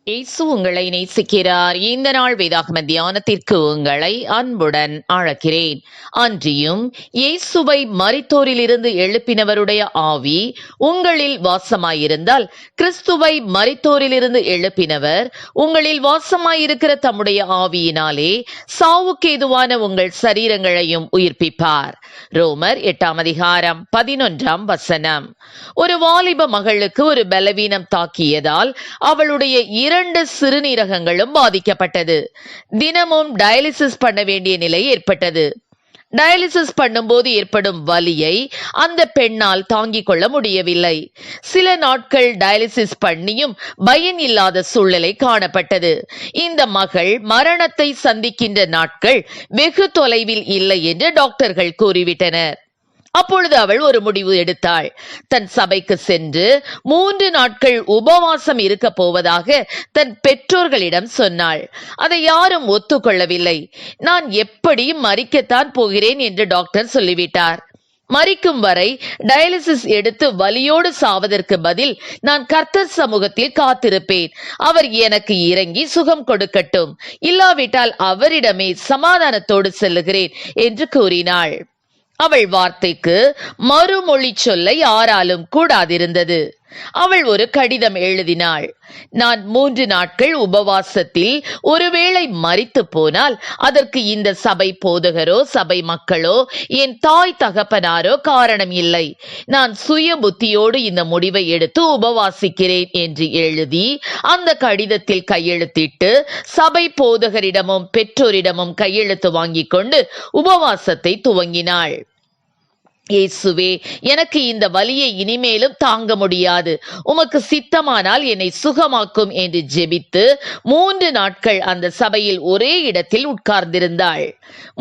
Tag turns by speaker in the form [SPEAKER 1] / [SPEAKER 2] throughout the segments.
[SPEAKER 1] இயேசு உங்களை நேசிக்கிறார். இந்த நாள் வேதாகம தியானத்திற்கு உங்களை அன்புடன் அழைக்கிறேன். அன்றியும் இயேசுவை மரித்தோரிலிருந்து எழுப்பினவருடைய ஆவி உங்களில் வாசமாயிருந்தால், கிறிஸ்துவை மரித்தோரிலிருந்து எழுப்பினவர் உங்களில் வாசமாயிருக்கிற தம்முடைய ஆவியினாலே சாவுக்கு ஏதுவான உங்கள் சரீரங்களையும் உயிர்ப்பிப்பார். ரோமர் 8:11. ஒரு வாலிப மகளுக்கு ஒரு பலவீனம் தாக்கியதால் அவளுடைய 2 சிறுநீரகங்களும் பாதிக்கப்பட்டது. தினமும் டயாலிசிஸ் பண்ண வேண்டிய நிலை ஏற்பட்டது. டயாலிசிஸ் பண்ணும்போது ஏற்படும் வலியை அந்த பெண்ணால் தாங்கிக் கொள்ள முடியவில்லை. சில நாட்கள் டயாலிசிஸ் பண்ணியும் பயன் இல்லாத சூழ்நிலை காணப்பட்டது. இந்த மகள் மரணத்தை சந்திக்கின்ற நாட்கள் வெகு தொலைவில் இல்லை என்று டாக்டர்கள் கூறிவிட்டனர். அப்பொழுது அவள் ஒரு முடிவு எடுத்தாள். தன் சபைக்கு சென்று 3 நாட்கள் உபவாசம் இருக்க போவதாக தன் பெற்றோர்களிடம் சொன்னாள். அதை யாரும் ஒத்துக்கொள்ளவில்லை. நான் எப்படியும் மரிக்கத்தான் போகிறேன் என்று டாக்டர் சொல்லிவிட்டார். மரிக்கும் வரை டயாலிசிஸ் எடுத்து வலியோடு சாவதற்கு பதில் நான் கர்த்தர் சமூகத்தில் காத்திருப்பேன். அவர் எனக்கு இறங்கி சுகம் கொடுக்கட்டும், இல்லாவிட்டால் அவரிடமே சமாதானத்தோடு செல்லுகிறேன் என்று கூறினாள். அவள் வார்த்தைக்கு மறுமொழி சொல்ல யாராலும் கூடாதிருந்தது. அவள் ஒரு கடிதம் எழுதினாள். நான் 3 நாட்கள் உபவாசத்தில் ஒருவேளை மரித்து போனால் அதற்கு இந்த சபை போதகரோ சபை மக்களோ என் தாய் தகப்பனாரோ காரணம் இல்லை. நான் சுய புத்தியோடு இந்த முடிவை எடுத்து உபவாசிக்கிறேன் என்று எழுதி அந்த கடிதத்தில் கையெழுத்திட்டு சபை போதகரிடமும் பெற்றோரிடமும் கையெழுத்து வாங்கி கொண்டு உபவாசத்தை துவங்கினாள். இயேசுவே, எனக்கு இந்த வலியை இனிமேலும் தாங்க முடியாது, உமக்கு சித்தமானால் என்னை சுகமாக்கும் என்று ஜெபித்து 3 நாட்கள் அந்த சபையில் ஒரே இடத்தில் உட்கார்ந்திருந்தாள்.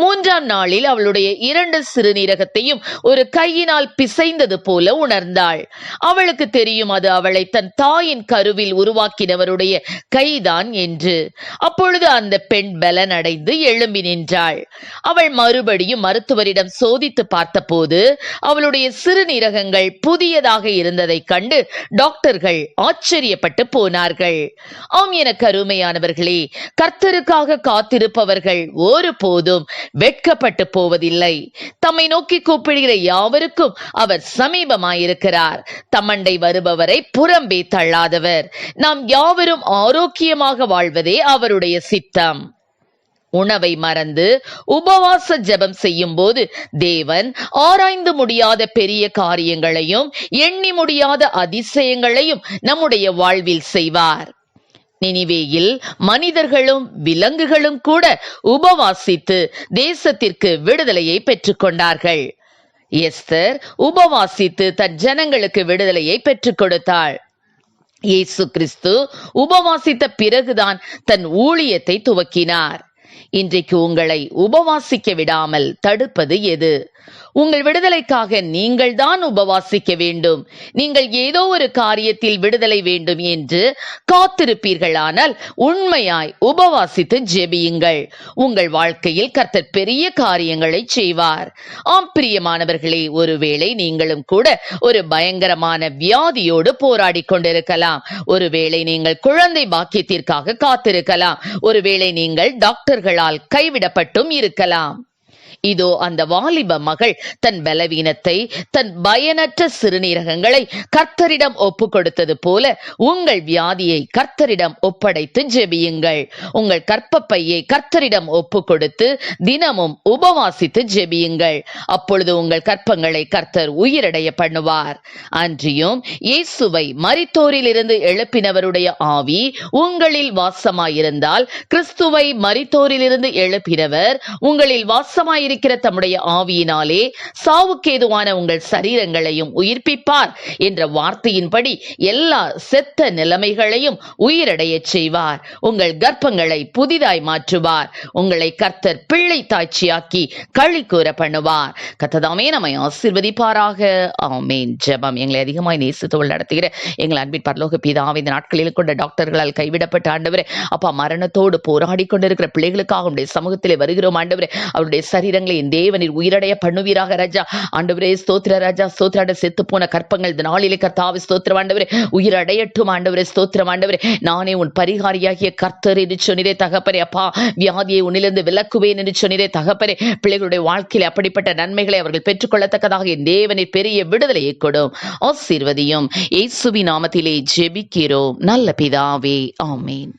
[SPEAKER 1] 3ஆம் நாளில் அவளுடைய 2 சிறுநீரகத்தையும் ஒரு கையினால் பிசைந்தது போல உணர்ந்தாள். அவளுக்கு தெரியும் அது அவளை தன் தாயின் கருவில் உருவாக்கினவருடைய கைதான் என்று. அப்பொழுது அந்த பெண் பலனடைந்து எழும்பி நின்றாள். அவள் மறுபடியும் மருத்துவரிடம் சோதித்து பார்த்தபோது அவளுடைய சிறுநீரகங்கள் புதியதாக இருந்ததை கண்டு டாக்டர்கள் ஆச்சரியப்பட்டு போனார்கள். ஆம், எனக்கு அருமையானவர்களே, கர்த்தருக்காக காத்திருப்பவர்கள் ஒருபோதும் வெட்கப்பட்டு போவதில்லை. தம்மை நோக்கி கூப்பிடுகிற யாவருக்கும் அவர் சமீபமாயிருக்கிறார். தம்மண்டை வருபவரை புறம்பே தள்ளாதவர். நாம் யாவரும் ஆரோக்கியமாக வாழ்வதே அவருடைய சித்தம். உணவை மறந்து உபவாச ஜெபம் செய்யும் போது தேவன் ஆராய்ந்து முடியாத பெரிய காரியங்களையும் எண்ணி முடியாத அதிசயங்களையும் நம்முடைய வாழ்வில் செய்வார். நினிவேயில் மனிதர்களும் விலங்குகளும் கூட உபவாசித்து தேசத்திற்கு விடுதலையை பெற்றுக்கொண்டார்கள். எஸ்தர் உபவாசித்து தன் ஜனங்களுக்கு விடுதலையை பெற்றுக் கொடுத்தாள். இயேசு கிறிஸ்து உபவாசித்த பிறகுதான் தன் ஊழியத்தை துவக்கினார். இன்றைக்கு உங்களை உபவாசிக்க விடாமல் தடுப்பது எது? உங்கள் விடுதலைக்காக நீங்கள் தான் உபவாசிக்க வேண்டும். நீங்கள் ஏதோ ஒரு காரியத்தில் விடுதலை வேண்டும் என்று காத்திருப்பீர்களானால் உண்மையாய் உபவாசித்து ஜெபியுங்கள். உங்கள் வாழ்க்கையில் கர்த்தர் பெரிய காரியங்களை செய்வார். ஆம் பிரியமானவர்களே, ஒருவேளை நீங்களும் கூட ஒரு பயங்கரமான வியாதியோடு போராடி கொண்டிருக்கலாம். ஒருவேளை நீங்கள் குழந்தை பாக்கியத்திற்காக காத்திருக்கலாம். ஒருவேளை நீங்கள் டாக்டர்களால் கைவிடப்பட்டும் இருக்கலாம். இதோ அந்த வாலிப மகள் தன் பலவீனத்தை, தன் பயனற்ற சிறுநீரகங்களை கர்த்தரிடம் ஒப்பு கொடுத்தது போல உங்கள் வியாதியை கர்த்தரிடம் ஒப்படைத்து ஜெபியுங்கள். உங்கள் கர்ப்பப்பையை கர்த்தரிடம் ஒப்பு கொடுத்து தினமும் உபவாசித்து ஜெபியுங்கள். அப்பொழுது உங்கள் கர்ப்பங்களை கர்த்தர் உயிரடைய பண்ணுவார். அன்றியும் இயேசுவை மரித்தோரிலிருந்து எழுப்பினவருடைய ஆவி உங்களில் வாசமாயிருந்தால், கிறிஸ்துவை மரித்தோரிலிருந்து எழுப்பினவர் உங்களில் வாசமாயிருந்தால் இருக்கிற தம்முடைய ஆவியினாலே சாவுக்கேதுவான உங்கள் சரீரங்களையும் உயிர்ப்பிப்பார் என்ற வார்த்தையின்படி எல்லா செத்த நிலைமைகளையும் உயிரடைய செய்வார். உங்கள் கர்ப்பங்களை புதிதாய் மாற்றுவார். உங்களை கர்த்தர் பிள்ளை தாய்ச்சியாக்கி களி கூற பண்ணுவார். கர்த்ததாமே நம்மை ஆசீர்வதிப்பாராக. ஆமென். ஜெபம். எங்களை அதிகமாய் நேசித்து நடத்துகிற எங்கள் அன்பின் பரலோக பிதாவே, இந்த நாட்களில் கொண்ட டாக்டர்களால் கைவிடப்பட்ட ஆண்டவரே, அப்பா, மரணத்தோடு போராடி கொண்டிருக்கிற பிள்ளைகளுக்காக உடைய சமூகத்திலே வருகிறோம் ஆண்டவரே. அவருடைய சரீரங்கள் பிள்ளைகளை என் தேவனில் உயிரடைய பண்ணுவீராக ராஜா. ஆண்டவரே ஸ்தோத்திர ராஜா, ஸ்தோத்திர. செத்து போன கற்பங்கள் இந்த நாளிலே கர்த்தாவே ஸ்தோத்திரம் ஆண்டவரே உயிரடையட்டும் ஆண்டவரே ஸ்தோத்திரம் ஆண்டவரே. நானே உன் பரிகாரியாகிய கர்த்தர் என்று சொன்னீரே தகப்பனே. அப்பா, வியாதியை உன்னிலிருந்து விலக்குவேன் என்று சொன்னீரே தகப்பனே. பிள்ளைகளுடைய வாழ்க்கையில் அப்படிப்பட்ட நன்மைகளை அவர்கள் பெற்றுக்கொள்ளத்தக்கதாக என் தேவனை பெரிய விடுதலையை கொடும், ஆசீர்வதியும். இயேசுவின் நாமத்திலே ஜெபிக்கிறோம் நல்ல பிதாவே, ஆமென்.